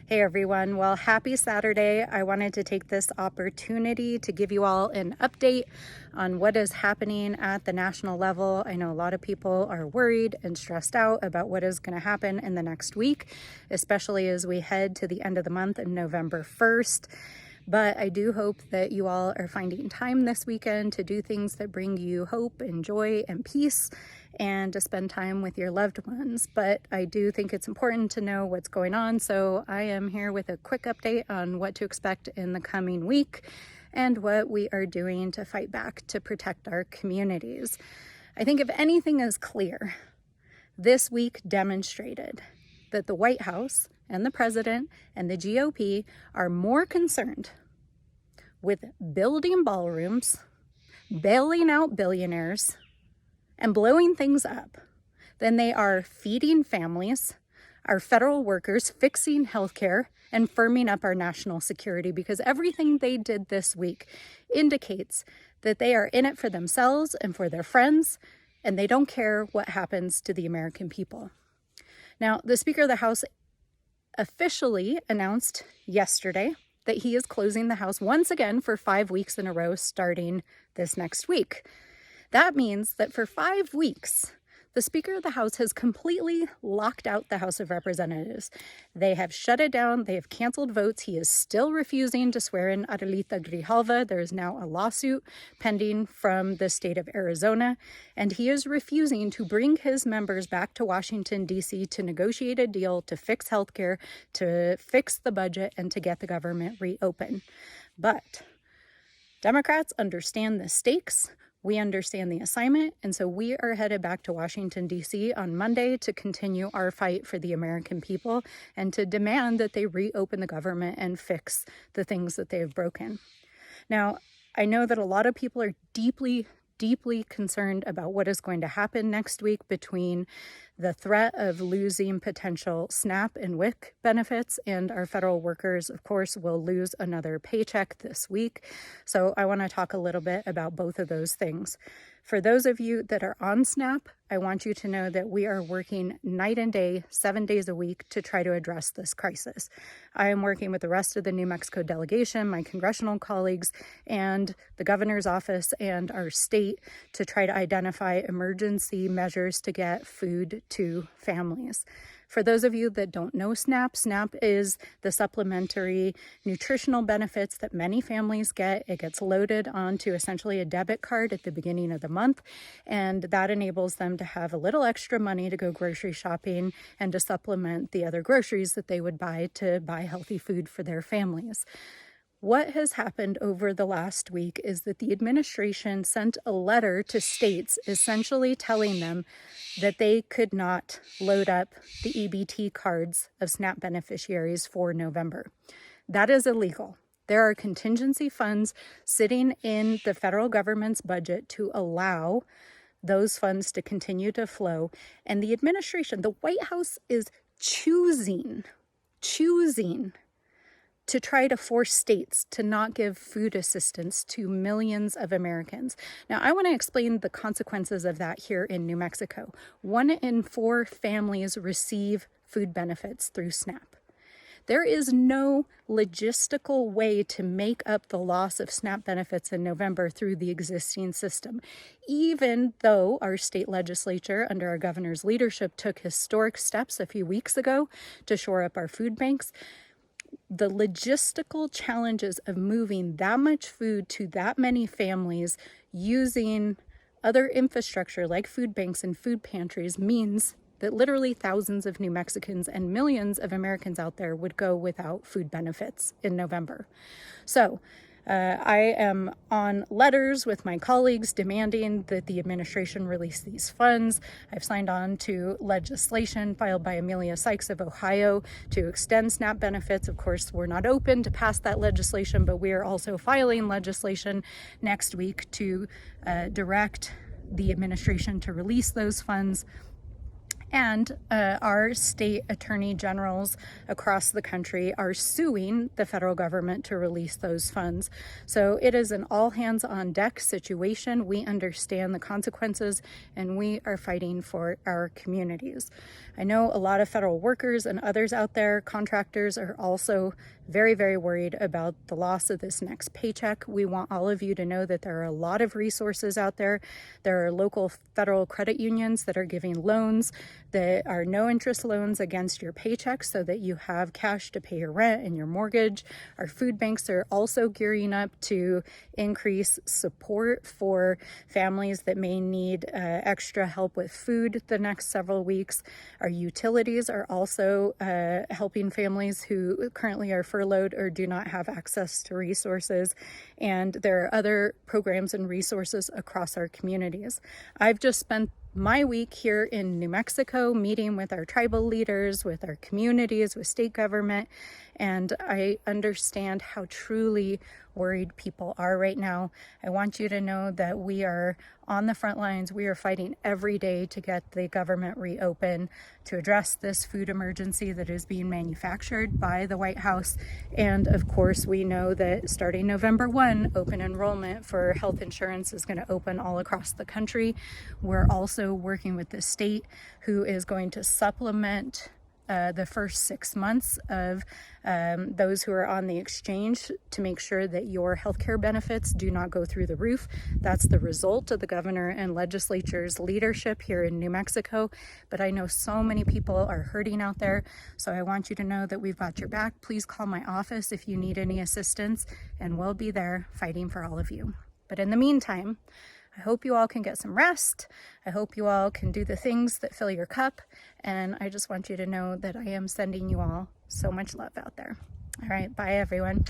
Hey everyone, well, happy Saturday. I wanted to take this opportunity to give you all an update on what is happening at the national level. I know a lot of people are worried and stressed out about what is going to happen in the next week, especially as we head to the end of the month on November 1st. But I do hope that you all are finding time this weekend to do things that bring you hope and joy and peace, and to spend time with your loved ones. But I do think it's important to know what's going on, so I am here with a quick update on what to expect in the coming week and what we are doing to fight back to protect our communities. I think if anything is clear, this week demonstrated that the White House and the president and the GOP are more concerned with building ballrooms, bailing out billionaires, and blowing things up than they are feeding families, our federal workers, fixing healthcare, and firming up our national security, because everything they did this week indicates that they are in it for themselves and for their friends, and they don't care what happens to the American people. Now, the Speaker of the House officially announced yesterday that he is closing the House once again for 5 weeks in a row starting this next week. That means that for 5 weeks, the Speaker of the House has completely locked out the House of Representatives. They have shut it down. They have canceled votes. He is still refusing to swear in Adelita Grijalva. There is now a lawsuit pending from the state of Arizona, and he is refusing to bring his members back to Washington, D.C. to negotiate a deal to fix healthcare, to fix the budget, and to get the government reopened. But Democrats understand the stakes. We understand the assignment, and so we are headed back to Washington, D.C. on Monday to continue our fight for the American people and to demand that they reopen the government and fix the things that they have broken. Now, I know that a lot of people are deeply concerned about what is going to happen next week between the threat of losing potential SNAP and WIC benefits, and our federal workers, of course, will lose another paycheck this week. So I want to talk a little bit about both of those things. For those of you that are on SNAP, I want you to know that we are working night and day, 7 days a week to try to address this crisis. I am working with the rest of the New Mexico delegation, my congressional colleagues, and the governor's office and our state to try to identify emergency measures to get food to families. For those of you that don't know SNAP, SNAP is the supplementary nutritional benefits that many families get. It gets loaded onto essentially a debit card at the beginning of the month, and that enables them to have a little extra money to go grocery shopping and to supplement the other groceries that they would buy to buy healthy food for their families. What has happened over the last week is that the administration sent a letter to states essentially telling them that they could not load up the EBT cards of SNAP beneficiaries for November. That is illegal. There are contingency funds sitting in the federal government's budget to allow those funds to continue to flow. And the administration, the White House, is choosing to try to force states to not give food assistance to millions of Americans. Now, I want to explain the consequences of that here in New Mexico. 1 in 4 families receive food benefits through SNAP. There is no logistical way to make up the loss of SNAP benefits in November through the existing system. Even though our state legislature, under our governor's leadership, took historic steps a few weeks ago to shore up our food banks, the logistical challenges of moving that much food to that many families using other infrastructure like food banks and food pantries means that literally thousands of New Mexicans and millions of Americans out there would go without food benefits in November. So I am on letters with my colleagues demanding that the administration release these funds. I've signed on to legislation filed by Amelia Sykes of Ohio to extend SNAP benefits. Of course, we're not open to pass that legislation, but we are also filing legislation next week to direct the administration to release those funds. And our state attorney generals across the country are suing the federal government to release those funds. So it is an all hands on deck situation. We understand the consequences and we are fighting for our communities. I know a lot of federal workers and others out there, contractors, are also very, very worried about the loss of this next paycheck. We want all of you to know that there are a lot of resources out there. There are local federal credit unions that are giving loans that are no interest loans against your paycheck so that you have cash to pay your rent and your mortgage. Our food banks are also gearing up to increase support for families that may need extra help with food the next several weeks. Our utilities are also helping families who currently are furloughed or do not have access to resources. And there are other programs and resources across our communities. I've just spent my week here in New Mexico meeting with our tribal leaders, with our communities, with state government, and I understand how truly worried people are right now. I want you to know that we are on the front lines. We are fighting every day to get the government reopened, to address this food emergency that is being manufactured by the White House. And of course, we know that starting November 1, open enrollment for health insurance is going to open all across the country. We're also working with the state, who is going to supplement the first 6 months of those who are on the exchange to make sure that your healthcare benefits do not go through the roof. That's the result of the governor and legislature's leadership here in New Mexico. But I know so many people are hurting out there, so I want you to know that we've got your back. Please call my office if you need any assistance, and we'll be there fighting for all of you. But in the meantime, I hope you all can get some rest. I hope you all can do the things that fill your cup. And I just want you to know that I am sending you all so much love out there. All right, bye everyone.